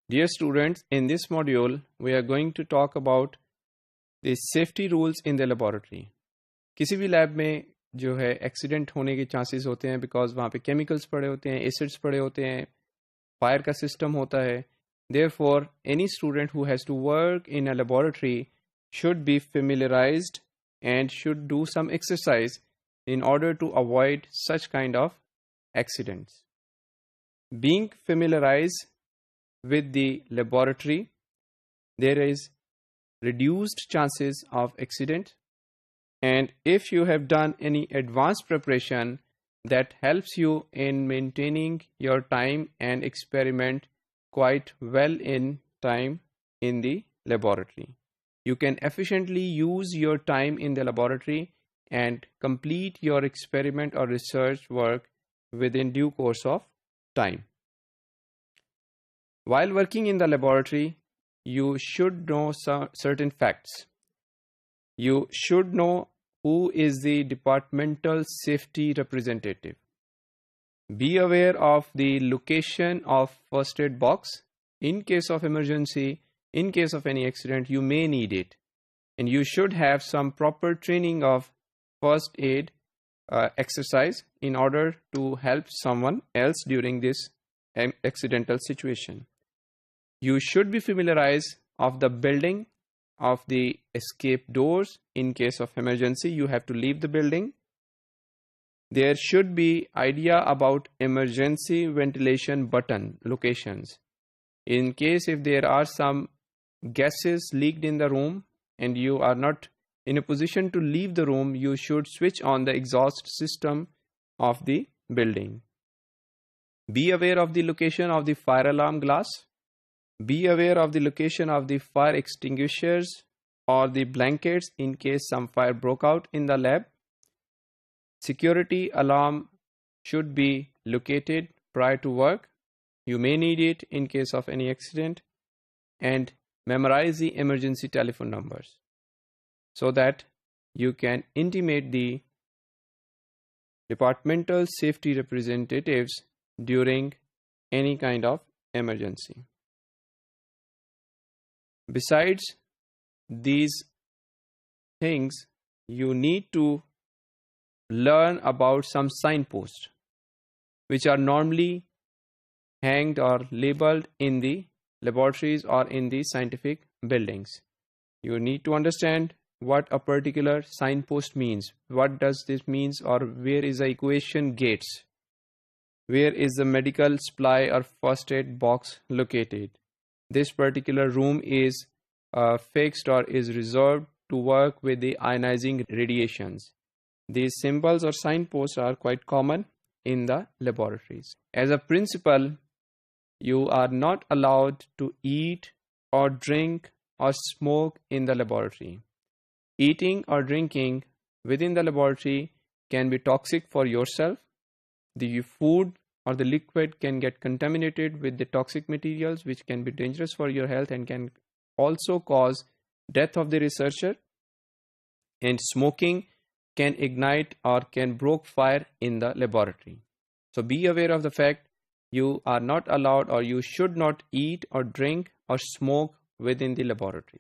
Dear students, in this module, we are going to talk about the safety rules in the laboratory. किसी भी lab में जो है accident होने के चांसेस होते हैं बिकॉज वहाँ पे केमिकल्स पड़े होते हैं, एसिड्स पड़े होते हैं, फायर का सिस्टम होता है. Therefore, any student who has to work in a laboratory should be familiarized and should do some exercise in order to avoid such kind of accidents. Being familiarized with the laboratory, there is reduced chances of accident, and if you have done any advanced preparation, that helps you in maintaining your time and experiment quite well in time in the laboratory. You can efficiently use your time in the laboratory and complete your experiment or research work within due course of time. While working in the laboratory, you should know certain facts. You should know who is the departmental safety representative. Be aware of the location of first aid box. In case of emergency, in case of any accident, you may need it. And you should have some proper training of first aid exercise in order to help someone else during this accidental situation. You should be familiarized of the building, of the escape doors. In case of emergency, you have to leave the building. There should be idea about emergency ventilation button locations. In case if there are some gases leaked in the room and you are not in a position to leave the room, you should switch on the exhaust system of the building. Be aware of the location of the fire alarm glass. Be aware of the location of the fire extinguishers or the blankets in case some fire broke out in the lab. Security alarm should be located prior to work. You may need it in case of any accident. And memorize the emergency telephone numbers so that you can intimate the departmental safety representatives during any kind of emergency. Besides these things, you need to learn about some signposts which are normally hanged or labeled in the laboratories or in the scientific buildings. You need to understand what a particular signpost means. What does this means, or where is the equation gates? Where is the medical supply or first aid box located? This particular room is fixed or is reserved to work with the ionizing radiations. These symbols or signposts are quite common in the laboratories. As a principle, you are not allowed to eat or drink or smoke in the laboratory. Eating or drinking within the laboratory can be toxic for yourself. The food or the liquid can get contaminated with the toxic materials which can be dangerous for your health and can also cause death of the researcher. And smoking can ignite or can broke fire in the laboratory. So be aware of the fact you are not allowed or you should not eat or drink or smoke within the laboratory.